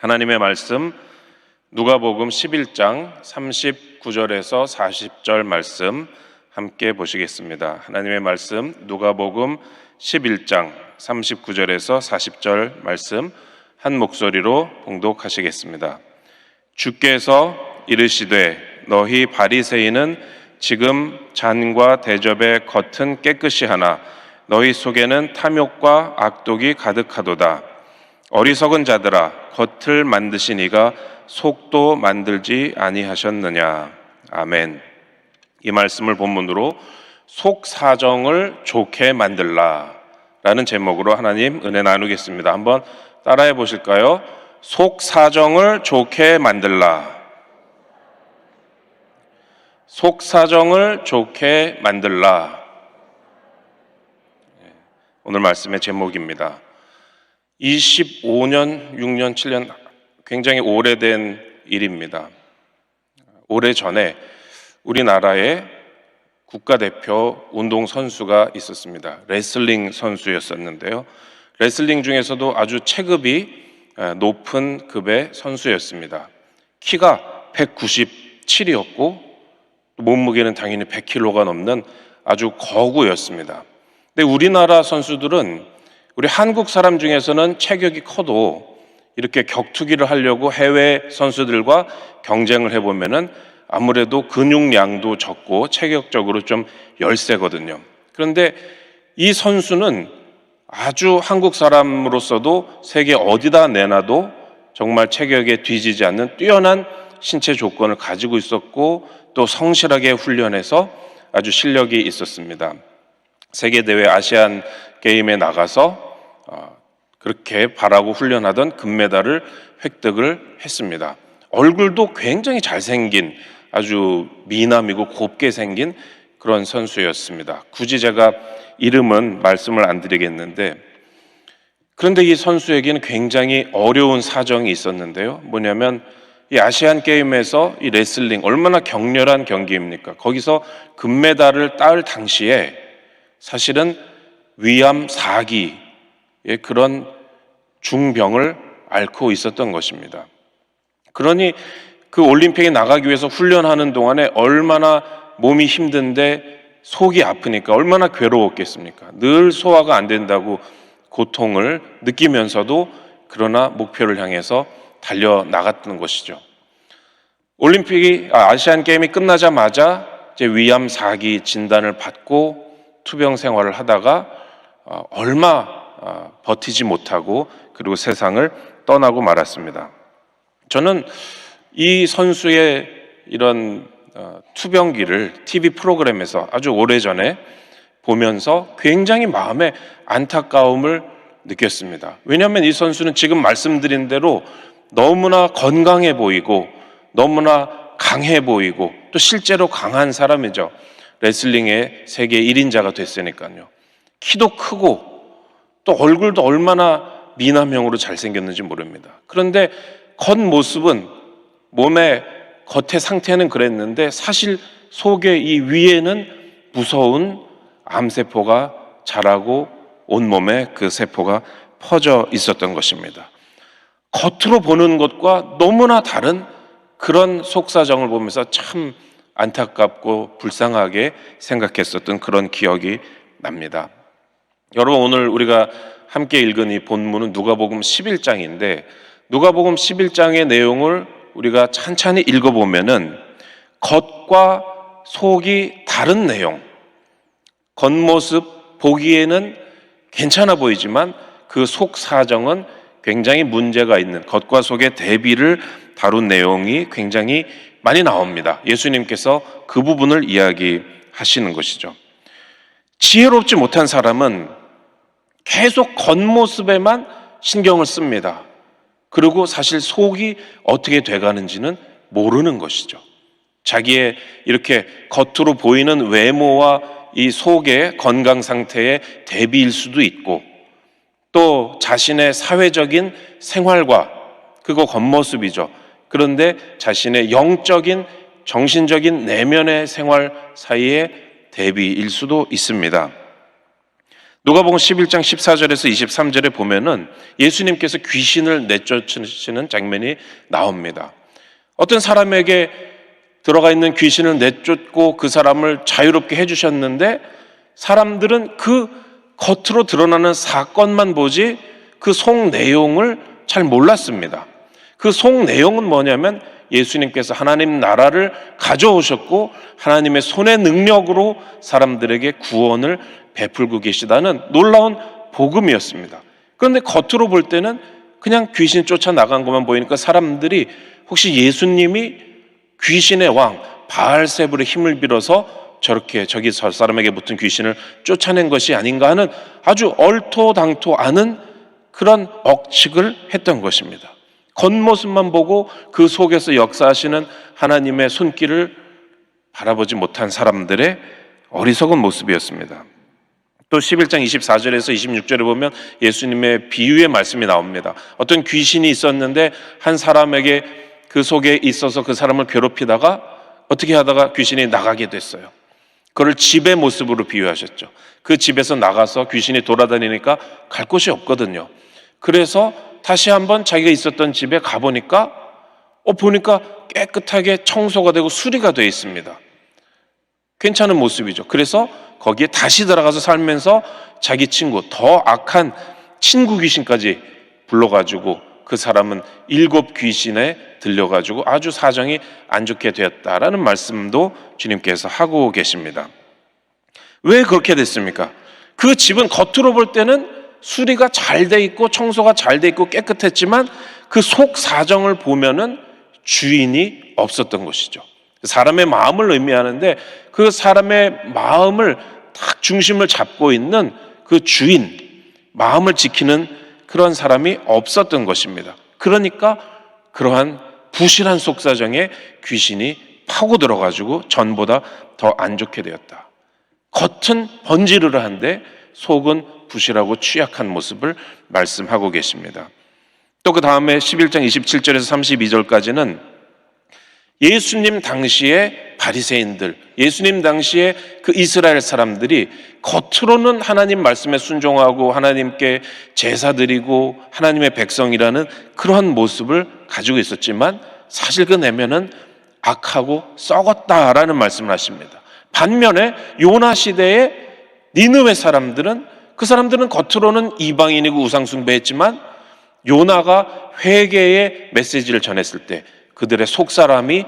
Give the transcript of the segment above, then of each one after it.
하나님의 말씀 누가복음 11장 39절에서 40절 말씀 함께 보시겠습니다. 하나님의 말씀 누가복음 11장 39절에서 40절 말씀 한 목소리로 봉독하시겠습니다. 주께서 이르시되 너희 바리새인은 지금 잔과 대접의 겉은 깨끗이 하나 너희 속에는 탐욕과 악독이 가득하도다. 어리석은 자들아, 겉을 만드신 이가 속도 만들지 아니하셨느냐. 아멘. 이 말씀을 본문으로 속사정을 좋게 만들라 라는 제목으로 하나님 은혜 나누겠습니다. 한번 따라해 보실까요? 속사정을 좋게 만들라. 속사정을 좋게 만들라. 오늘 말씀의 제목입니다. 25년, 6년, 7년 굉장히 오래된 일입니다. 오래전에 우리나라에 국가대표 운동선수가 있었습니다. 레슬링 선수였었는데요. 레슬링 중에서도 아주 체급이 높은 급의 선수였습니다. 키가 197이었고 몸무게는 당연히 100kg가 넘는 아주 거구였습니다. 근데 우리나라 선수들은 우리 한국 사람 중에서는 체격이 커도 이렇게 격투기를 하려고 해외 선수들과 경쟁을 해보면은 아무래도 근육량도 적고 체격적으로 좀 열세거든요. 그런데 이 선수는 아주 한국 사람으로서도 세계 어디다 내놔도 정말 체격에 뒤지지 않는 뛰어난 신체 조건을 가지고 있었고 또 성실하게 훈련해서 아주 실력이 있었습니다. 세계대회 아시안 게임에 나가서 그렇게 바라고 훈련하던 금메달을 획득을 했습니다. 얼굴도 굉장히 잘생긴 아주 미남이고 곱게 생긴 그런 선수였습니다. 굳이 제가 이름은 말씀을 안 드리겠는데, 그런데 이 선수에게는 굉장히 어려운 사정이 있었는데요. 뭐냐면 이 아시안 게임에서 이 레슬링 얼마나 격렬한 경기입니까? 거기서 금메달을 딸 당시에 사실은 위암 4기의 그런 중병을 앓고 있었던 것입니다. 그러니 그 올림픽에 나가기 위해서 훈련하는 동안에 얼마나 몸이 힘든데 속이 아프니까 얼마나 괴로웠겠습니까? 늘 소화가 안 된다고 고통을 느끼면서도 그러나 목표를 향해서 달려나갔던 것이죠. 아시안 게임이 끝나자마자 이제 위암 4기 진단을 받고 투병 생활을 하다가 얼마 버티지 못하고 그리고 세상을 떠나고 말았습니다. 저는 이 선수의 이런 투병기를 TV 프로그램에서 아주 오래전에 보면서 굉장히 마음에 안타까움을 느꼈습니다. 왜냐하면 이 선수는 지금 말씀드린 대로 너무나 건강해 보이고 너무나 강해 보이고 또 실제로 강한 사람이죠. 레슬링의 세계 1인자가 됐으니까요. 키도 크고 또 얼굴도 얼마나 미남형으로 잘생겼는지 모릅니다. 그런데 겉모습은 몸의 겉의 상태는 그랬는데 사실 속에 이 위에는 무서운 암세포가 자라고 온몸에 그 세포가 퍼져 있었던 것입니다. 겉으로 보는 것과 너무나 다른 그런 속사정을 보면서 참 안타깝고 불쌍하게 생각했었던 그런 기억이 납니다. 여러분, 오늘 우리가 함께 읽은 이 본문은 누가복음 11장인데 누가복음 11장의 내용을 우리가 찬찬히 읽어보면은 겉과 속이 다른 내용, 겉모습 보기에는 괜찮아 보이지만 그 속 사정은 굉장히 문제가 있는 겉과 속의 대비를 다룬 내용이 굉장히 많이 나옵니다. 예수님께서 그 부분을 이야기하시는 것이죠. 지혜롭지 못한 사람은 계속 겉모습에만 신경을 씁니다. 그리고 사실 속이 어떻게 돼가는지는 모르는 것이죠. 자기의 이렇게 겉으로 보이는 외모와 이 속의 건강 상태의 대비일 수도 있고 또 자신의 사회적인 생활과 그거 겉모습이죠. 그런데 자신의 영적인 정신적인 내면의 생활 사이의 대비일 수도 있습니다. 누가복음 11장 14절에서 23절에 보면은 예수님께서 귀신을 내쫓으시는 장면이 나옵니다. 어떤 사람에게 들어가 있는 귀신을 내쫓고 그 사람을 자유롭게 해주셨는데 사람들은 그 겉으로 드러나는 사건만 보지 그 속 내용을 잘 몰랐습니다. 그 속 내용은 뭐냐면 예수님께서 하나님 나라를 가져오셨고 하나님의 손의 능력으로 사람들에게 구원을 베풀고 계시다는 놀라운 복음이었습니다. 그런데 겉으로 볼 때는 그냥 귀신 쫓아나간 것만 보이니까 사람들이 혹시 예수님이 귀신의 왕 바알세불의 힘을 빌어서 저렇게 저기 저 사람에게 붙은 귀신을 쫓아낸 것이 아닌가 하는 아주 얼토당토 않은 그런 억측을 했던 것입니다. 겉모습만 보고 그 속에서 역사하시는 하나님의 손길을 바라보지 못한 사람들의 어리석은 모습이었습니다. 또 11장 24절에서 26절에 보면 예수님의 비유의 말씀이 나옵니다. 어떤 귀신이 있었는데 한 사람에게 그 속에 있어서 그 사람을 괴롭히다가 어떻게 하다가 귀신이 나가게 됐어요. 그걸 집의 모습으로 비유하셨죠. 그 집에서 나가서 귀신이 돌아다니니까 갈 곳이 없거든요. 그래서 다시 한번 자기가 있었던 집에 가보니까 보니까 깨끗하게 청소가 되고 수리가 되어 있습니다. 괜찮은 모습이죠. 그래서 거기에 다시 들어가서 살면서 자기 친구, 더 악한 친구 귀신까지 불러가지고 그 사람은 7 귀신에 들려가지고 아주 사정이 안 좋게 되었다라는 말씀도 주님께서 하고 계십니다. 왜 그렇게 됐습니까? 그 집은 겉으로 볼 때는 수리가 잘 돼 있고 청소가 잘 돼 있고 깨끗했지만 그 속 사정을 보면은 주인이 없었던 것이죠. 사람의 마음을 의미하는데 그 사람의 마음을 딱 중심을 잡고 있는 그 주인, 마음을 지키는 그런 사람이 없었던 것입니다. 그러니까 그러한 부실한 속사정에 귀신이 파고 들어가지고 전보다 더 안 좋게 되었다. 겉은 번지르르한데 속은 부실하고 취약한 모습을 말씀하고 계십니다. 또 그 다음에 11장 27절에서 32절까지는 예수님 당시의 바리새인들, 예수님 당시에 그 이스라엘 사람들이 겉으로는 하나님 말씀에 순종하고 하나님께 제사 드리고 하나님의 백성이라는 그러한 모습을 가지고 있었지만 사실 그 내면은 악하고 썩었다라는 말씀을 하십니다. 반면에 요나 시대의 니느웨 사람들은 그 사람들은 겉으로는 이방인이고 우상숭배했지만 요나가 회개의 메시지를 전했을 때 그들의 속사람이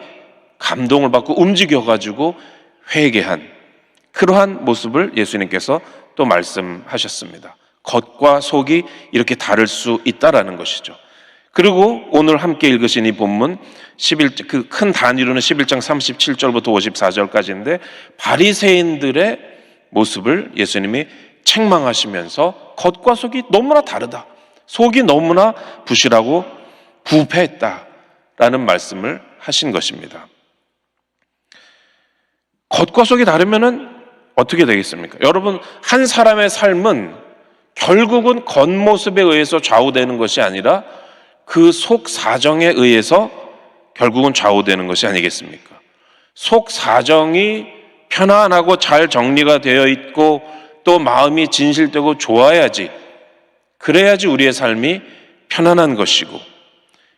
감동을 받고 움직여가지고 회개한 그러한 모습을 예수님께서 또 말씀하셨습니다. 겉과 속이 이렇게 다를 수 있다라는 것이죠. 그리고 오늘 함께 읽으신 이 본문 그 큰 단위로는 11장 37절부터 54절까지인데 바리새인들의 모습을 예수님이 책망하시면서 겉과 속이 너무나 다르다. 속이 너무나 부실하고 부패했다라는 말씀을 하신 것입니다. 겉과 속이 다르면은 어떻게 되겠습니까? 여러분, 한 사람의 삶은 결국은 겉모습에 의해서 좌우되는 것이 아니라 그 속 사정에 의해서 결국은 좌우되는 것이 아니겠습니까? 속 사정이 편안하고 잘 정리가 되어 있고 또 마음이 진실되고 좋아야지, 그래야지 우리의 삶이 편안한 것이고,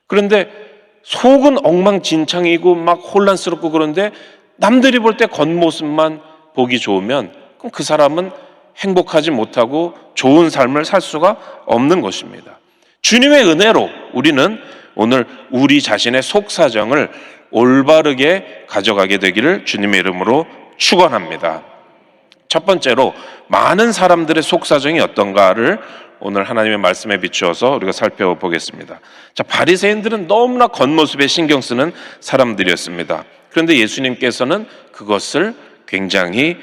그런데 속은 엉망진창이고 막 혼란스럽고 그런데 남들이 볼 때 겉모습만 보기 좋으면 그럼 그 사람은 행복하지 못하고 좋은 삶을 살 수가 없는 것입니다. 주님의 은혜로 우리는 오늘 우리 자신의 속사정을 올바르게 가져가게 되기를 주님의 이름으로 축원합니다. 첫 번째로 많은 사람들의 속사정이 어떤가를 오늘 하나님의 말씀에 비추어서 우리가 살펴보겠습니다. 자, 바리새인들은 너무나 겉모습에 신경 쓰는 사람들이었습니다. 그런데 예수님께서는 그것을 굉장히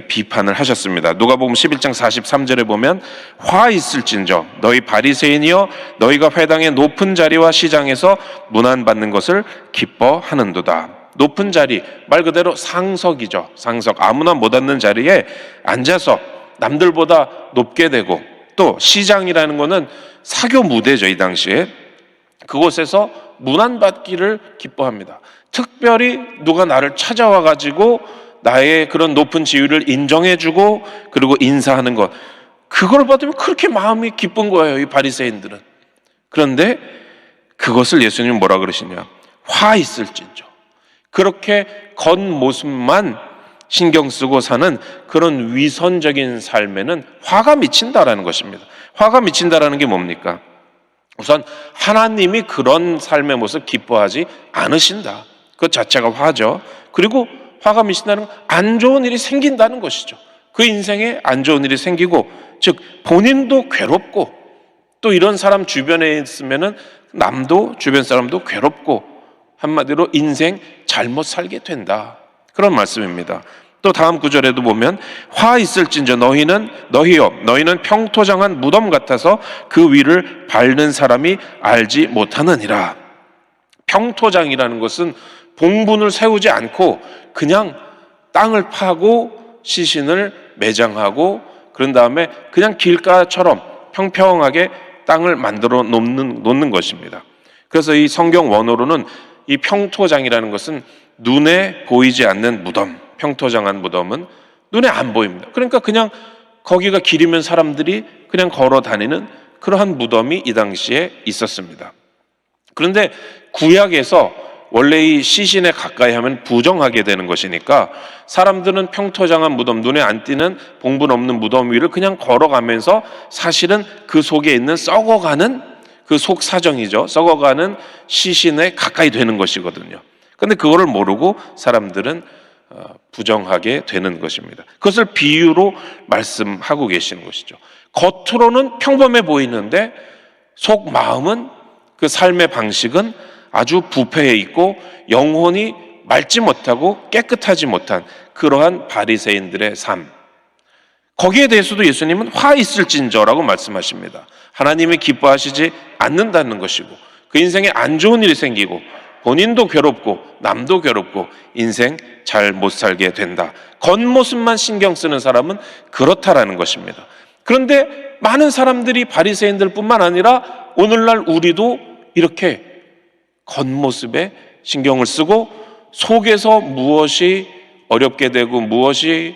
비판을 하셨습니다. 누가복음 11장 43절에 보면 화 있을진저 너희 바리새인이여 너희가 회당의 높은 자리와 시장에서 문안받는 것을 기뻐하는도다. 높은 자리, 말 그대로 상석이죠. 상석, 아무나 못 앉는 자리에 앉아서 남들보다 높게 되고, 또 시장이라는 거는 사교 무대죠. 이 당시에 그곳에서 문안받기를 기뻐합니다. 특별히 누가 나를 찾아와 가지고 나의 그런 높은 지위를 인정해주고 그리고 인사하는 것, 그걸 받으면 그렇게 마음이 기쁜 거예요, 이 바리새인들은. 그런데 그것을 예수님은 뭐라 그러시냐? 화 있을진저. 그렇게 겉모습만 신경 쓰고 사는 그런 위선적인 삶에는 화가 미친다라는 것입니다. 화가 미친다라는 게 뭡니까? 우선 하나님이 그런 삶의 모습 기뻐하지 않으신다. 그 자체가 화죠. 그리고 화가 미친다는 건 안 좋은 일이 생긴다는 것이죠. 그 인생에 안 좋은 일이 생기고, 즉 본인도 괴롭고 또 이런 사람 주변에 있으면은 남도 주변 사람도 괴롭고, 한마디로 인생 잘못 살게 된다, 그런 말씀입니다. 또 다음 구절에도 보면 화 있을진저 너희는 평토장한 무덤 같아서 그 위를 밟는 사람이 알지 못하느니라. 평토장이라는 것은 봉분을 세우지 않고 그냥 땅을 파고 시신을 매장하고 그런 다음에 그냥 길가처럼 평평하게 땅을 만들어 놓는 것입니다. 그래서 이 성경 원어로는 이 평토장이라는 것은 눈에 보이지 않는 무덤, 평토장한 무덤은 눈에 안 보입니다. 그러니까 그냥 거기가 길이면 사람들이 그냥 걸어 다니는 그러한 무덤이 이 당시에 있었습니다. 그런데 구약에서 원래 이 시신에 가까이 하면 부정하게 되는 것이니까 사람들은 평토장한 무덤, 눈에 안 띄는 봉분 없는 무덤 위를 그냥 걸어가면서 사실은 그 속에 있는 썩어가는 그 속사정이죠. 썩어가는 시신에 가까이 되는 것이거든요. 그런데 그거를 모르고 사람들은 부정하게 되는 것입니다. 그것을 비유로 말씀하고 계시는 것이죠. 겉으로는 평범해 보이는데 속 마음은, 그 삶의 방식은 아주 부패해 있고 영혼이 맑지 못하고 깨끗하지 못한 그러한 바리새인들의 삶, 거기에 대해서도 예수님은 화 있을진저라고 말씀하십니다. 하나님이 기뻐하시지 않는다는 것이고, 그 인생에 안 좋은 일이 생기고 본인도 괴롭고 남도 괴롭고 인생 잘 못 살게 된다. 겉모습만 신경 쓰는 사람은 그렇다라는 것입니다. 그런데 많은 사람들이 바리새인들뿐만 아니라 오늘날 우리도 이렇게 겉모습에 신경을 쓰고 속에서 무엇이 어렵게 되고 무엇이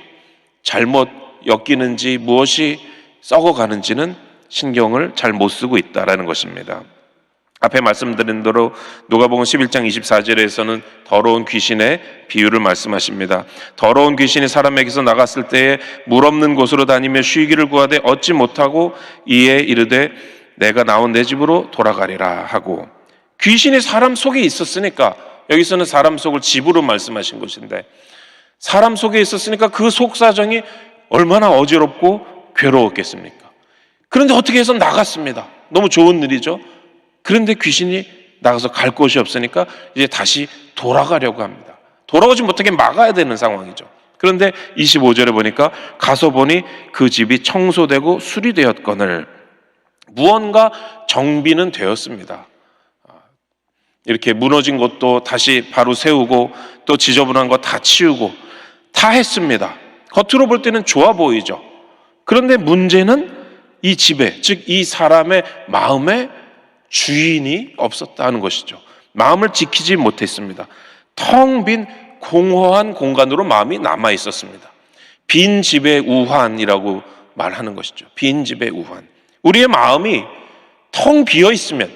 잘못 엮이는지 무엇이 썩어가는지는 신경을 잘 못 쓰고 있다라는 것입니다. 앞에 말씀드린 대로 누가복음 11장 24절에서는 더러운 귀신의 비유를 말씀하십니다. 더러운 귀신이 사람에게서 나갔을 때에 물 없는 곳으로 다니며 쉬기를 구하되 얻지 못하고 이에 이르되 내가 나온 내 집으로 돌아가리라 하고, 귀신이 사람 속에 있었으니까, 여기서는 사람 속을 집으로 말씀하신 것인데 사람 속에 있었으니까 그 속사정이 얼마나 어지럽고 괴로웠겠습니까? 그런데 어떻게 해서 나갔습니다. 너무 좋은 일이죠. 그런데 귀신이 나가서 갈 곳이 없으니까 이제 다시 돌아가려고 합니다. 돌아오지 못하게 막아야 되는 상황이죠. 그런데 25절에 보니까 가서 보니 그 집이 청소되고 수리되었거늘, 무언가 정비는 되었습니다. 이렇게 무너진 것도 다시 바로 세우고 또 지저분한 거 다 치우고 다 했습니다. 겉으로 볼 때는 좋아 보이죠. 그런데 문제는 이 집에, 즉 이 사람의 마음에 주인이 없었다는 것이죠. 마음을 지키지 못했습니다. 텅 빈 공허한 공간으로 마음이 남아 있었습니다. 빈 집의 우환이라고 말하는 것이죠. 빈 집의 우환. 우리의 마음이 텅 비어 있으면,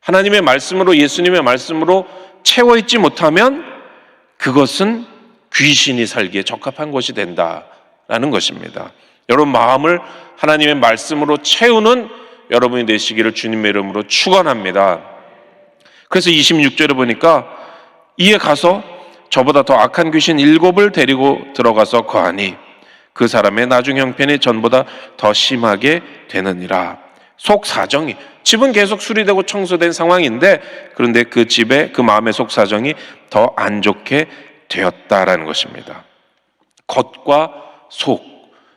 하나님의 말씀으로, 예수님의 말씀으로 채워 있지 못하면 그것은 귀신이 살기에 적합한 것이 된다라는 것입니다. 여러분, 마음을 하나님의 말씀으로 채우는 여러분이 되시기를 주님의 이름으로 축원합니다. 그래서 26절에 보니까 이에 가서 저보다 더 악한 귀신 7을 데리고 들어가서 거하니 그 사람의 나중 형편이 전보다 더 심하게 되느니라. 속 사정이, 집은 계속 수리되고 청소된 상황인데 그런데 그 집에, 그 마음의 속 사정이 더 안 좋게 되었다라는 것입니다. 겉과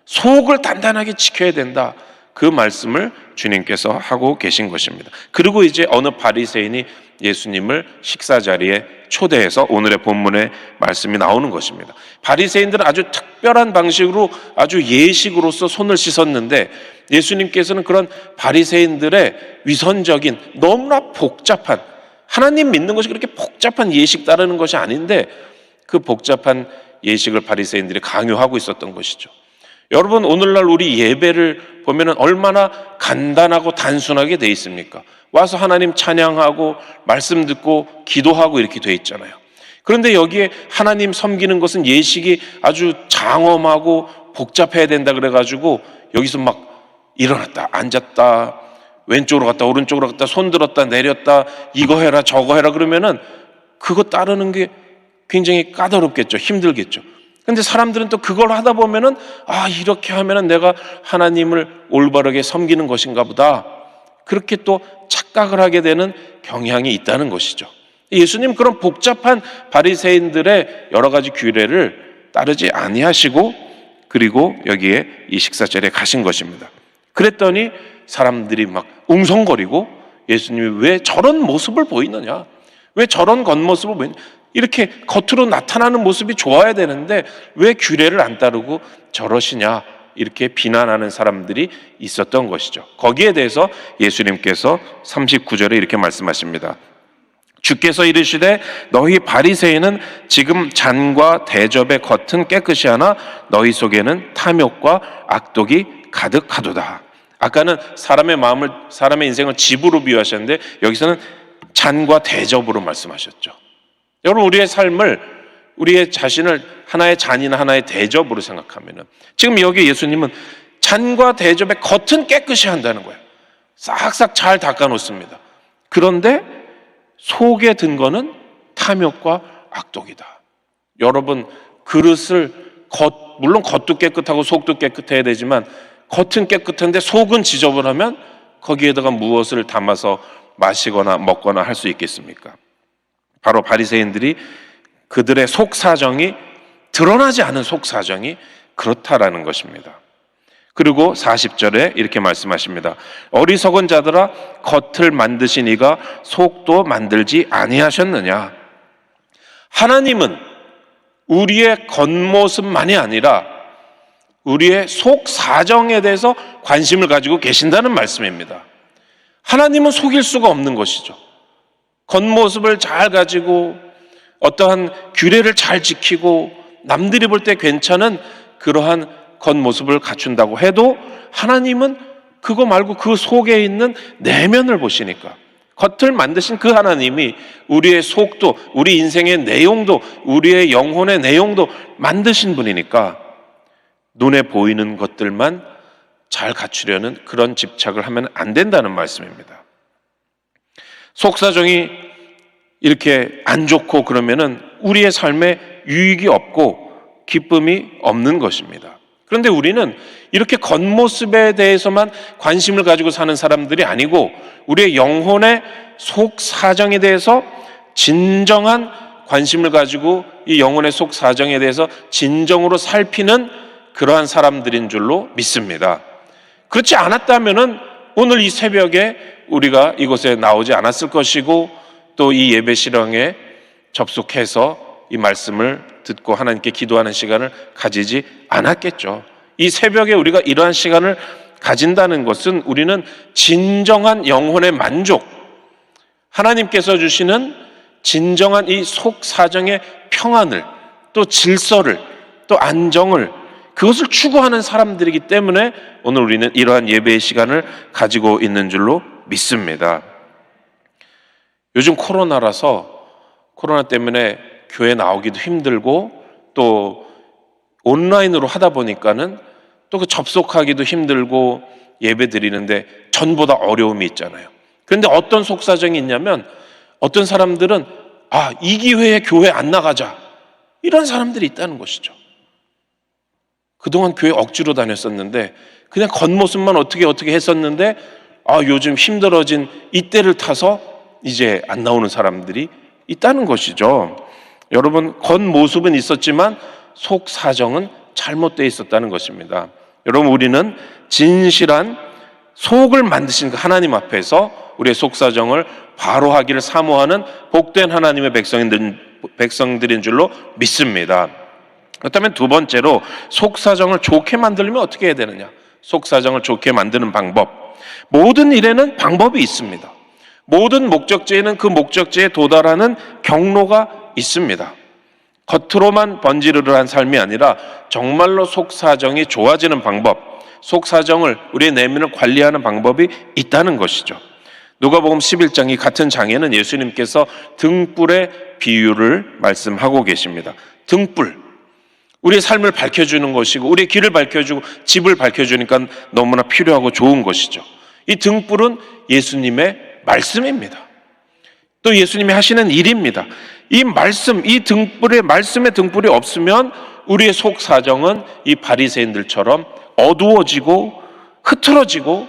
속을 단단하게 지켜야 된다, 그 말씀을 주님께서 하고 계신 것입니다. 그리고 이제 어느 바리새인이 예수님을 식사 자리에 초대해서 오늘의 본문의 말씀이 나오는 것입니다. 바리새인들은 아주 특별한 방식으로, 아주 예식으로서 손을 씻었는데 예수님께서는 그런 바리새인들의 위선적인, 너무나 복잡한, 하나님 믿는 것이 그렇게 복잡한 예식 따르는 것이 아닌데 그 복잡한 예식을 바리새인들이 강요하고 있었던 것이죠. 여러분, 오늘날 우리 예배를 보면은 얼마나 간단하고 단순하게 돼 있습니까? 와서 하나님 찬양하고 말씀 듣고 기도하고 이렇게 돼 있잖아요. 그런데 여기에 하나님 섬기는 것은 예식이 아주 장엄하고 복잡해야 된다 그래가지고 여기서 막 일어났다 앉았다 왼쪽으로 갔다 오른쪽으로 갔다 손 들었다 내렸다 이거 해라 저거 해라 그러면은 그거 따르는 게 굉장히 까다롭겠죠. 힘들겠죠. 근데 사람들은 또 그걸 하다 보면은 이렇게 하면은 내가 하나님을 올바르게 섬기는 것인가 보다, 그렇게 또 착각을 하게 되는 경향이 있다는 것이죠. 예수님 그런 복잡한 바리새인들의 여러 가지 규례를 따르지 아니하시고 그리고 여기에 이 식사자리에 가신 것입니다. 그랬더니 사람들이 막 웅성거리고 예수님이 왜 저런 모습을 보이느냐, 왜 저런 겉모습을 보이느냐, 이렇게 겉으로 나타나는 모습이 좋아야 되는데 왜 규례를 안 따르고 저러시냐, 이렇게 비난하는 사람들이 있었던 것이죠. 거기에 대해서 예수님께서 39절에 이렇게 말씀하십니다. 주께서 이르시되 너희 바리새인은 지금 잔과 대접의 겉은 깨끗이 하나 너희 속에는 탐욕과 악독이 가득하도다. 아까는 사람의 마음을, 사람의 인생을 집으로 비유하셨는데 여기서는 잔과 대접으로 말씀하셨죠. 여러분, 우리의 삶을, 우리의 자신을 하나의 잔이나 하나의 대접으로 생각하면은 지금 여기 예수님은 잔과 대접의 겉은 깨끗이 한다는 거예요. 싹싹 잘 닦아 놓습니다. 그런데 속에 든 거는 탐욕과 악독이다. 여러분, 그릇을 물론 겉도 깨끗하고 속도 깨끗해야 되지만 겉은 깨끗한데 속은 지저분하면 거기에다가 무엇을 담아서 마시거나 먹거나 할 수 있겠습니까? 바로 바리새인들이 그들의 속사정이, 드러나지 않은 속사정이 그렇다라는 것입니다. 그리고 40절에 이렇게 말씀하십니다. 어리석은 자들아, 겉을 만드신 이가 속도 만들지 아니하셨느냐. 하나님은 우리의 겉모습만이 아니라 우리의 속사정에 대해서 관심을 가지고 계신다는 말씀입니다. 하나님은 속일 수가 없는 것이죠. 겉모습을 잘 가지고 어떠한 규례를 잘 지키고 남들이 볼 때 괜찮은 그러한 겉모습을 갖춘다고 해도 하나님은 그거 말고 그 속에 있는 내면을 보시니까, 겉을 만드신 그 하나님이 우리의 속도, 우리 인생의 내용도, 우리의 영혼의 내용도 만드신 분이니까 눈에 보이는 것들만 잘 갖추려는 그런 집착을 하면 안 된다는 말씀입니다. 속사정이 이렇게 안 좋고 그러면은 우리의 삶에 유익이 없고 기쁨이 없는 것입니다. 그런데 우리는 이렇게 겉모습에 대해서만 관심을 가지고 사는 사람들이 아니고 우리의 영혼의 속사정에 대해서 진정한 관심을 가지고 이 영혼의 속사정에 대해서 진정으로 살피는 그러한 사람들인 줄로 믿습니다. 그렇지 않았다면은 오늘 이 새벽에 우리가 이곳에 나오지 않았을 것이고 또 이 예배 실황에 접속해서 이 말씀을 듣고 하나님께 기도하는 시간을 가지지 않았겠죠. 이 새벽에 우리가 이러한 시간을 가진다는 것은 우리는 진정한 영혼의 만족, 하나님께서 주시는 진정한 이 속사정의 평안을, 또 질서를, 또 안정을, 그것을 추구하는 사람들이기 때문에 오늘 우리는 이러한 예배의 시간을 가지고 있는 줄로 믿습니다. 요즘 코로나라서 코로나 때문에 교회 나오기도 힘들고 또 온라인으로 하다 보니까는 또 그 접속하기도 힘들고 예배 드리는데 전보다 어려움이 있잖아요. 그런데 어떤 속사정이 있냐면 어떤 사람들은 이 기회에 교회 안 나가자, 이런 사람들이 있다는 것이죠. 그동안 교회 억지로 다녔었는데 그냥 겉모습만 어떻게 했었는데 요즘 힘들어진 이때를 타서 이제 안 나오는 사람들이 있다는 것이죠. 여러분, 겉모습은 있었지만 속사정은 잘못되어 있었다는 것입니다. 여러분, 우리는 진실한 속을 만드신 그 하나님 앞에서 우리의 속사정을 바로 하기를 사모하는 복된 하나님의 백성들인 줄로 믿습니다. 그렇다면 두 번째로 속사정을 좋게 만들려면 어떻게 해야 되느냐? 속사정을 좋게 만드는 방법. 모든 일에는 방법이 있습니다. 모든 목적지에는 그 목적지에 도달하는 경로가 있습니다. 겉으로만 번지르르한 삶이 아니라 정말로 속사정이 좋아지는 방법, 속사정을, 우리의 내면을 관리하는 방법이 있다는 것이죠. 누가복음 11장, 이 같은 장에는 예수님께서 등불의 비유를 말씀하고 계십니다. 등불, 우리의 삶을 밝혀주는 것이고 우리의 길을 밝혀주고 집을 밝혀주니까 너무나 필요하고 좋은 것이죠. 이 등불은 예수님의 말씀입니다. 또 예수님이 하시는 일입니다. 이 말씀, 이 등불의, 말씀의 등불이 없으면 우리의 속 사정은 이 바리새인들처럼 어두워지고 흐트러지고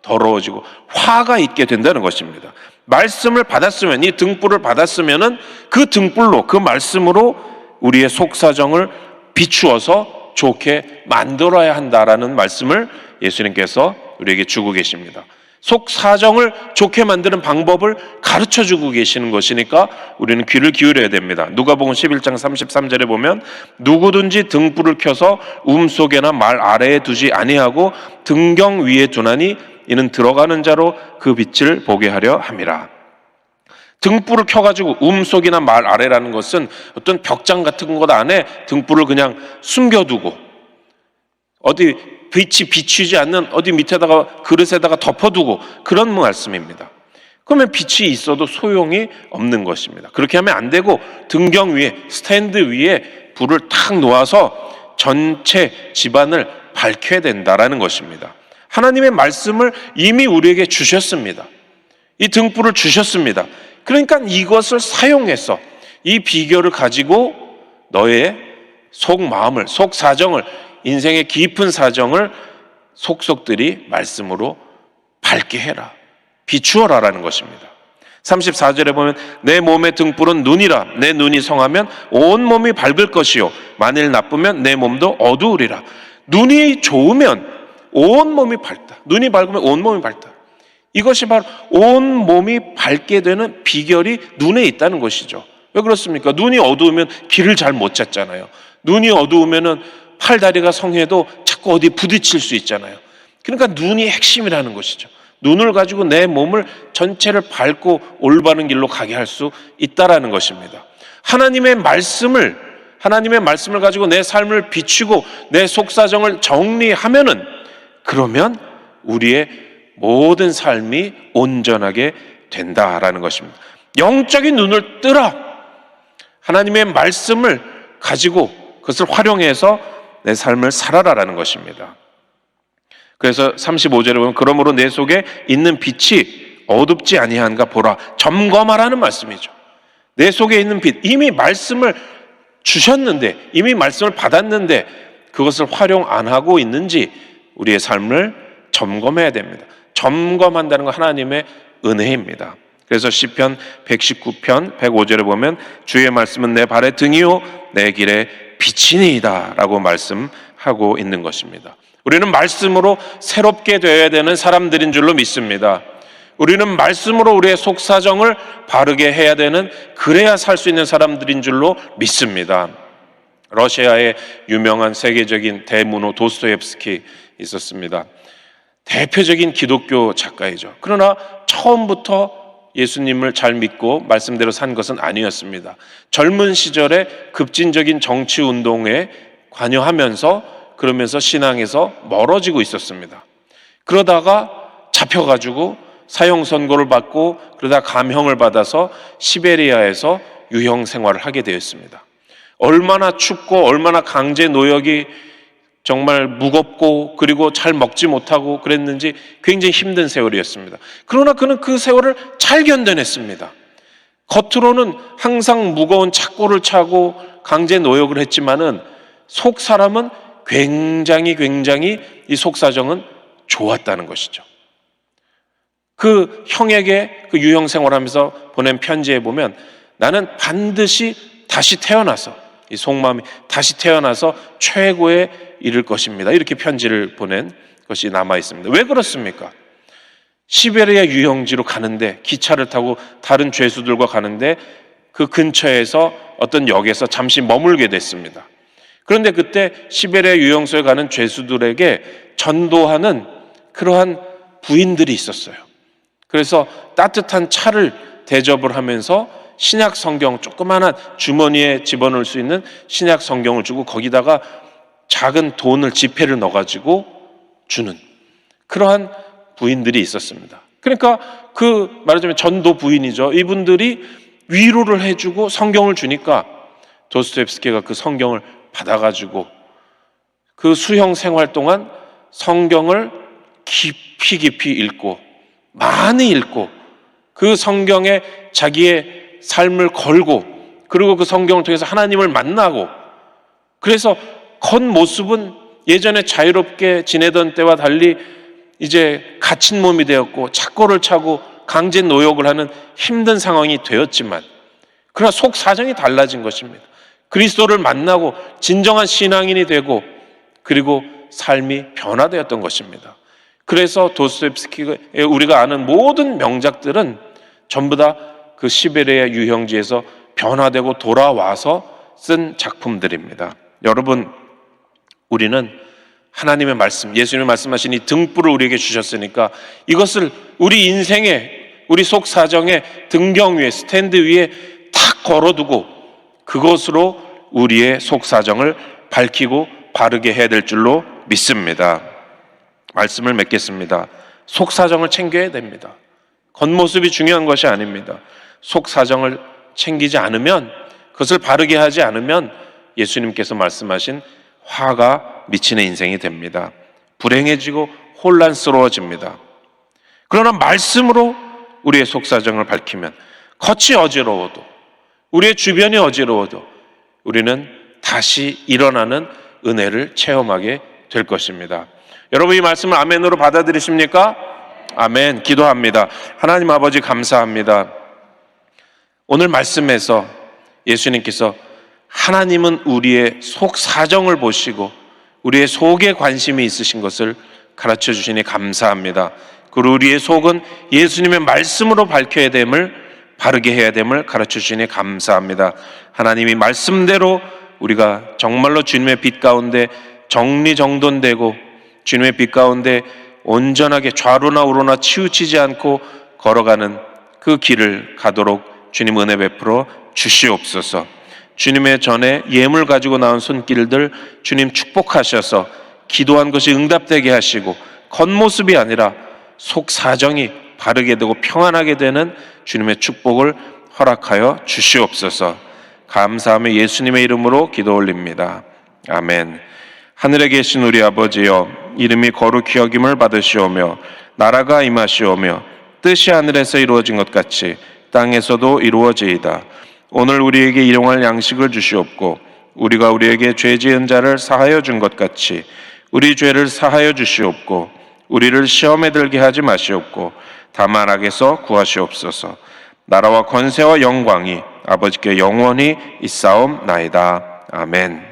더러워지고 화가 있게 된다는 것입니다. 말씀을 받았으면, 이 등불을 받았으면은 그 등불로, 그 말씀으로 우리의 속 사정을 비추어서 좋게 만들어야 한다라는 말씀을 예수님께서 우리에게 주고 계십니다. 속 사정을 좋게 만드는 방법을 가르쳐 주고 계시는 것이니까 우리는 귀를 기울여야 됩니다. 누가복음 11장 33절에 보면 누구든지 등불을 켜서 움속에나 말 아래에 두지 아니하고 등경 위에 두나니 이는 들어가는 자로 그 빛을 보게 하려 함이라. 등불을 켜가지고 움속이나 말 아래라는 것은 어떤 벽장 같은 것 안에 등불을 그냥 숨겨두고 어디 빛이 비추지 않는 어디 밑에다가 그릇에다가 덮어두고 그런 말씀입니다. 그러면 빛이 있어도 소용이 없는 것입니다. 그렇게 하면 안 되고 등경 위에, 스탠드 위에 불을 탁 놓아서 전체 집안을 밝혀야 된다라는 것입니다. 하나님의 말씀을 이미 우리에게 주셨습니다. 이 등불을 주셨습니다. 그러니까 이것을 사용해서 이 비결을 가지고 너의 속 마음을, 속 사정을, 인생의 깊은 사정을 속속들이 말씀으로 밝게 해라, 비추어라라는 것입니다. 34절에 보면 내 몸의 등불은 눈이라. 내 눈이 성하면 온 몸이 밝을 것이요 만일 나쁘면 내 몸도 어두우리라. 눈이 좋으면 온 몸이 밝다. 눈이 밝으면 온 몸이 밝다. 이것이 바로 온 몸이 밝게 되는 비결이 눈에 있다는 것이죠. 왜 그렇습니까? 눈이 어두우면 길을 잘 못 찾잖아요. 눈이 어두우면은 팔다리가 성해도 자꾸 어디 부딪힐 수 있잖아요. 그러니까 눈이 핵심이라는 것이죠. 눈을 가지고 내 몸을 전체를 밝고 올바른 길로 가게 할 수 있다라는 것입니다. 하나님의 말씀을 가지고 내 삶을 비추고 내 속사정을 정리하면은, 그러면 우리의 모든 삶이 온전하게 된다라는 것입니다. 영적인 눈을 뜨라. 하나님의 말씀을 가지고 그것을 활용해서 내 삶을 살아라라는 것입니다. 그래서 35절에 보면 그러므로 내 속에 있는 빛이 어둡지 아니한가 보라. 점검하라는 말씀이죠. 내 속에 있는 빛, 이미 말씀을 주셨는데, 이미 말씀을 받았는데 그것을 활용 안 하고 있는지 우리의 삶을 점검해야 됩니다. 점검한다는 건 하나님의 은혜입니다. 그래서 시편 119편 105절에 보면 주의 말씀은 내 발의 등이요 내 길의 빛이니이다 라고 말씀하고 있는 것입니다. 우리는 말씀으로 새롭게 되어야 되는 사람들인 줄로 믿습니다. 우리는 말씀으로 우리의 속사정을 바르게 해야 되는, 그래야 살 수 있는 사람들인 줄로 믿습니다. 러시아의 유명한 세계적인 대문호 도스토옙스키 있었습니다. 대표적인 기독교 작가이죠. 그러나 처음부터 예수님을 잘 믿고 말씀대로 산 것은 아니었습니다. 젊은 시절에 급진적인 정치 운동에 관여하면서 그러면서 신앙에서 멀어지고 있었습니다. 그러다가 잡혀가지고 사형 선고를 받고 그러다 감형을 받아서 시베리아에서 유형 생활을 하게 되었습니다. 얼마나 춥고 얼마나 강제 노역이 정말 무겁고 그리고 잘 먹지 못하고 그랬는지 굉장히 힘든 세월이었습니다. 그러나 그는 그 세월을 잘 견뎌냈습니다. 겉으로는 항상 무거운 착고를 차고 강제 노역을 했지만은 속 사람은 굉장히 이 속사정은 좋았다는 것이죠. 그 형에게 그 유형 생활하면서 보낸 편지에 보면 나는 반드시 다시 태어나서, 이 속마음이 다시 태어나서 최고에 이를 것입니다. 이렇게 편지를 보낸 것이 남아 있습니다. 왜 그렇습니까? 시베리아 유형지로 가는데, 기차를 타고 다른 죄수들과 가는데 그 근처에서 어떤 역에서 잠시 머물게 됐습니다. 그런데 그때 시베리아 유형소에 가는 죄수들에게 전도하는 그러한 부인들이 있었어요. 그래서 따뜻한 차를 대접을 하면서 신약 성경, 조그마한 주머니에 집어넣을 수 있는 신약 성경을 주고 거기다가 작은 돈을, 지폐를 넣어가지고 주는 그러한 부인들이 있었습니다. 그러니까 말하자면 전도 부인이죠. 이분들이 위로를 해주고 성경을 주니까 도스토옙스키가 그 성경을 받아가지고 그 수형 생활 동안 성경을 깊이 읽고 많이 읽고 그 성경에 자기의 삶을 걸고 그리고 그 성경을 통해서 하나님을 만나고 그래서 겉모습은 예전에 자유롭게 지내던 때와 달리 이제 갇힌 몸이 되었고 착고를 차고 강제 노역을 하는 힘든 상황이 되었지만 그러나 속 사정이 달라진 것입니다. 그리스도를 만나고 진정한 신앙인이 되고 그리고 삶이 변화되었던 것입니다. 그래서 도스토옙스키가 우리가 아는 모든 명작들은 전부 다 그 시베리아 유형지에서 변화되고 돌아와서 쓴 작품들입니다. 여러분, 우리는 하나님의 말씀, 예수님이 말씀하신 이 등불을 우리에게 주셨으니까 이것을 우리 인생에, 우리 속 사정에 등경 위에, 스탠드 위에 탁 걸어두고 그것으로 우리의 속 사정을 밝히고 바르게 해야 될 줄로 믿습니다. 말씀을 맺겠습니다. 속 사정을 챙겨야 됩니다. 겉모습이 중요한 것이 아닙니다. 속 사정을 챙기지 않으면, 그것을 바르게 하지 않으면 예수님께서 말씀하신 화가 미치는 인생이 됩니다. 불행해지고 혼란스러워집니다. 그러나 말씀으로 우리의 속 사정을 밝히면 겉이 어지러워도, 우리의 주변이 어지러워도 우리는 다시 일어나는 은혜를 체험하게 될 것입니다. 여러분, 이 말씀을 아멘으로 받아들이십니까? 아멘. 기도합니다. 하나님 아버지, 감사합니다. 오늘 말씀에서 예수님께서 하나님은 우리의 속 사정을 보시고 우리의 속에 관심이 있으신 것을 가르쳐 주시니 감사합니다. 그리고 우리의 속은 예수님의 말씀으로 밝혀야 됨을, 바르게 해야 됨을 가르쳐 주시니 감사합니다. 하나님이 말씀대로 우리가 정말로 주님의 빛 가운데 정리정돈되고 주님의 빛 가운데 온전하게 좌로나 우로나 치우치지 않고 걸어가는 그 길을 가도록 주님 은혜 베풀어 주시옵소서. 주님의 전에 예물 가지고 나온 손길들 주님 축복하셔서 기도한 것이 응답되게 하시고 겉모습이 아니라 속 사정이 바르게 되고 평안하게 되는 주님의 축복을 허락하여 주시옵소서. 감사하며 예수님의 이름으로 기도 올립니다. 아멘. 하늘에 계신 우리 아버지여, 이름이 거룩히 여김을 받으시오며 나라가 임하시오며 뜻이 하늘에서 이루어진 것 같이 땅에서도 이루어지이다. 오늘 우리에게 일용할 양식을 주시옵고 우리가 우리에게 죄 지은 자를 사하여 준 것 같이 우리 죄를 사하여 주시옵고 우리를 시험에 들게 하지 마시옵고 다만 악에서 구하시옵소서. 나라와 권세와 영광이 아버지께 영원히 있사옵나이다. 아멘.